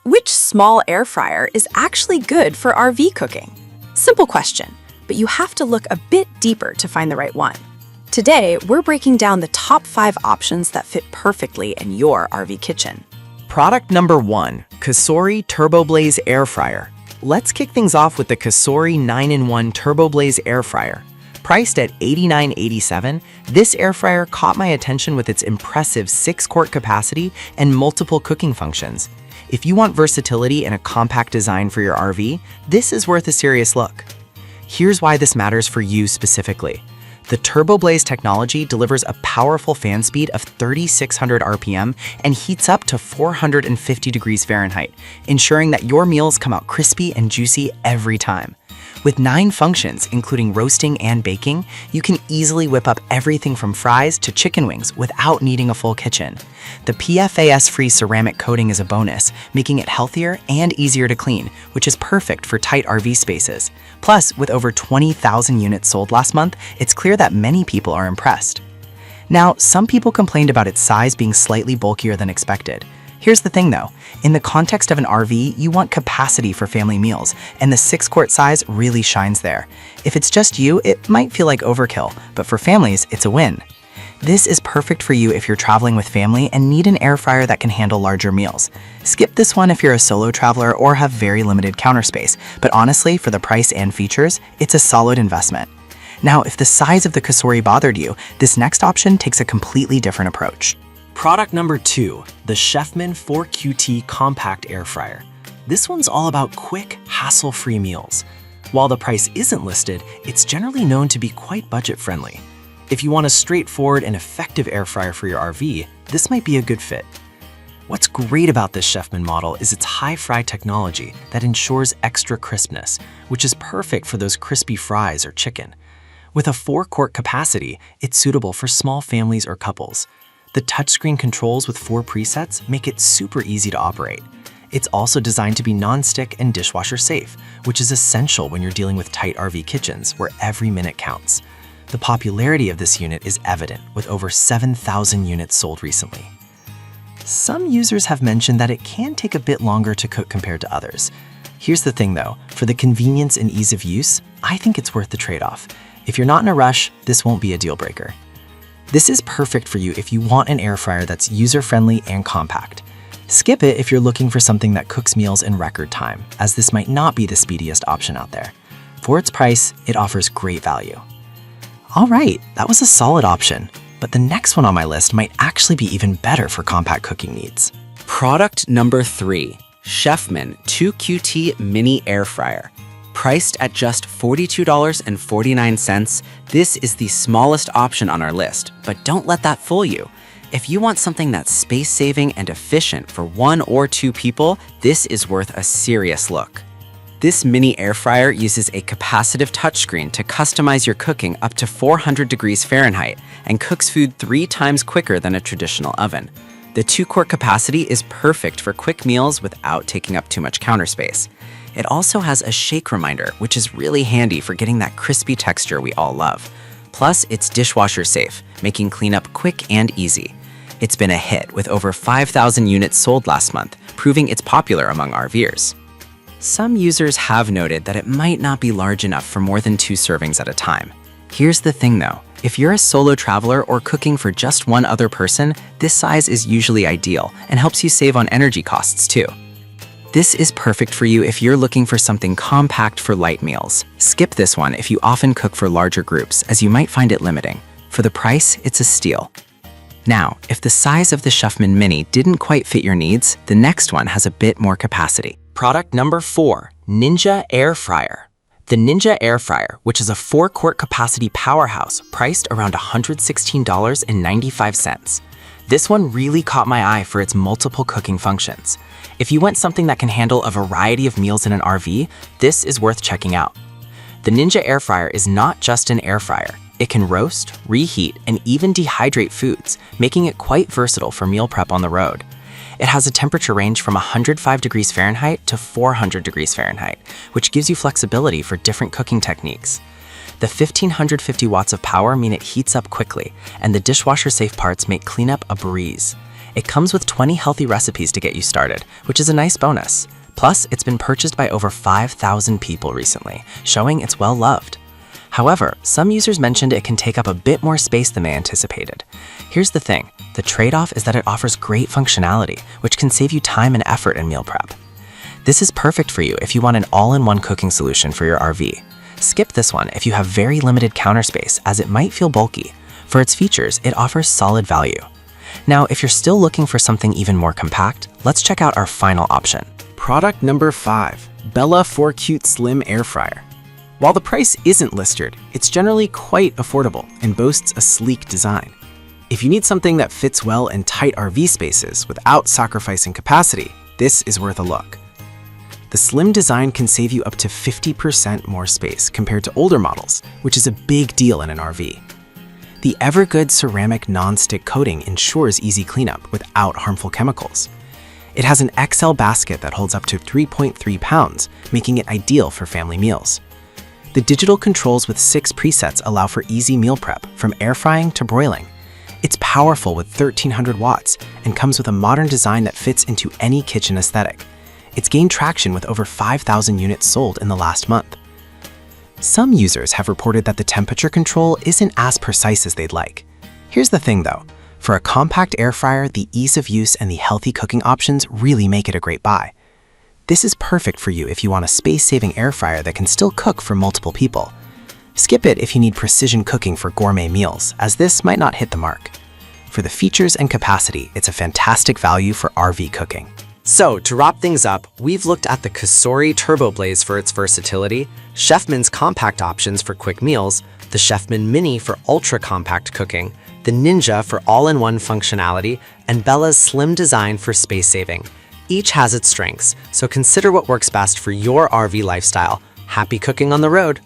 Which small air fryer is actually good for RV cooking? Simple question, but you have to look a bit deeper to find the right one. Today, we're breaking down the top 5 options that fit perfectly in your RV kitchen. Product number 1, Cosori Turbo Blaze Air Fryer. Let's kick things off with the Cosori 9-in-1 Turbo Blaze Air Fryer. Priced at $89.87, this air fryer caught my attention with its impressive 6-quart capacity and multiple cooking functions. If you want versatility and a compact design for your RV, this is worth a serious look. Here's why this matters for you specifically. The Turbo Blaze technology delivers a powerful fan speed of 3,600 RPM and heats up to 450 degrees Fahrenheit, ensuring that your meals come out crispy and juicy every time. With 9 functions, including roasting and baking, you can easily whip up everything from fries to chicken wings without needing a full kitchen. The PFAS-free ceramic coating is a bonus, making it healthier and easier to clean, which is perfect for tight RV spaces. Plus, with over 20,000 units sold last month, it's clear that many people are impressed. Now, some people complained about its size being slightly bulkier than expected. Here's the thing though, in the context of an RV, you want capacity for family meals, and the 6-quart size really shines there. If it's just you, it might feel like overkill, but for families, it's a win. This is perfect for you if you're traveling with family and need an air fryer that can handle larger meals. Skip this one if you're a solo traveler or have very limited counter space, but honestly, for the price and features, it's a solid investment. Now, if the size of the Cosori bothered you, this next option takes a completely different approach. Product number 2, the Chefman 4QT Compact Air Fryer. This one's all about quick, hassle-free meals. While the price isn't listed, it's generally known to be quite budget-friendly. If you want a straightforward and effective air fryer for your RV, this might be a good fit. What's great about this Chefman model is its high-fry technology that ensures extra crispness, which is perfect for those crispy fries or chicken. With a 4-quart capacity, it's suitable for small families or couples. The touchscreen controls with 4 presets make it super easy to operate. It's also designed to be non-stick and dishwasher safe, which is essential when you're dealing with tight RV kitchens where every minute counts. The popularity of this unit is evident, with over 7,000 units sold recently. Some users have mentioned that it can take a bit longer to cook compared to others. Here's the thing though, for the convenience and ease of use, I think it's worth the trade-off. If you're not in a rush, this won't be a deal breaker. This is perfect for you if you want an air fryer that's user-friendly and compact. Skip it if you're looking for something that cooks meals in record time, as this might not be the speediest option out there. For its price, it offers great value. All right, that was a solid option, but the next one on my list might actually be even better for compact cooking needs. Product number 3, Chefman 2QT Mini Air Fryer. Priced at just $42.49, this is the smallest option on our list, but don't let that fool you. If you want something that's space-saving and efficient for 1 or 2 people, this is worth a serious look. This mini air fryer uses a capacitive touchscreen to customize your cooking up to 400 degrees Fahrenheit and cooks food 3 times quicker than a traditional oven. The 2-quart capacity is perfect for quick meals without taking up too much counter space. It also has a shake reminder, which is really handy for getting that crispy texture we all love. Plus, it's dishwasher safe, making cleanup quick and easy. It's been a hit with over 5,000 units sold last month, proving it's popular among RVers. Some users have noted that it might not be large enough for more than 2 servings at a time. Here's the thing though, if you're a solo traveler or cooking for just one other person, this size is usually ideal and helps you save on energy costs too. This is perfect for you if you're looking for something compact for light meals. Skip this one if you often cook for larger groups, as you might find it limiting. For the price, it's a steal. Now, if the size of the Chefman Mini didn't quite fit your needs, the next one has a bit more capacity. Product number 4, Ninja Air Fryer. The Ninja Air Fryer, which is a 4-quart capacity powerhouse, priced around $116.95. This one really caught my eye for its multiple cooking functions. If you want something that can handle a variety of meals in an RV, this is worth checking out. The Ninja Air Fryer is not just an air fryer. It can roast, reheat, and even dehydrate foods, making it quite versatile for meal prep on the road. It has a temperature range from 105 degrees Fahrenheit to 400 degrees Fahrenheit, which gives you flexibility for different cooking techniques. The 1550 watts of power mean it heats up quickly, and the dishwasher-safe parts make cleanup a breeze. It comes with 20 healthy recipes to get you started, which is a nice bonus. Plus, it's been purchased by over 5,000 people recently, showing it's well loved. However, some users mentioned it can take up a bit more space than they anticipated. Here's the thing, the trade-off is that it offers great functionality, which can save you time and effort in meal prep. This is perfect for you if you want an all-in-one cooking solution for your RV. Skip this one if you have very limited counter space, as it might feel bulky. For its features, it offers solid value. Now, if you're still looking for something even more compact, let's check out our final option. Product number 5, Bella 4 Cute Slim Air Fryer. While the price isn't listed, it's generally quite affordable and boasts a sleek design. If you need something that fits well in tight RV spaces without sacrificing capacity, this is worth a look. The slim design can save you up to 50% more space compared to older models, which is a big deal in an RV. The Evergood ceramic non-stick coating ensures easy cleanup without harmful chemicals. It has an XL basket that holds up to 3.3 pounds, making it ideal for family meals. The digital controls with 6 presets allow for easy meal prep, from air frying to broiling. It's powerful with 1,300 watts and comes with a modern design that fits into any kitchen aesthetic. It's gained traction with over 5,000 units sold in the last month. Some users have reported that the temperature control isn't as precise as they'd like. Here's the thing though, for a compact air fryer, the ease of use and the healthy cooking options really make it a great buy. This is perfect for you if you want a space-saving air fryer that can still cook for multiple people. Skip it if you need precision cooking for gourmet meals, as this might not hit the mark. For the features and capacity, it's a fantastic value for RV cooking. So, to wrap things up, we've looked at the Cosori Turbo Blaze for its versatility, Chefman's compact options for quick meals, the Chefman Mini for ultra-compact cooking, the Ninja for all-in-one functionality, and Bella's slim design for space saving. Each has its strengths, so consider what works best for your RV lifestyle. Happy cooking on the road!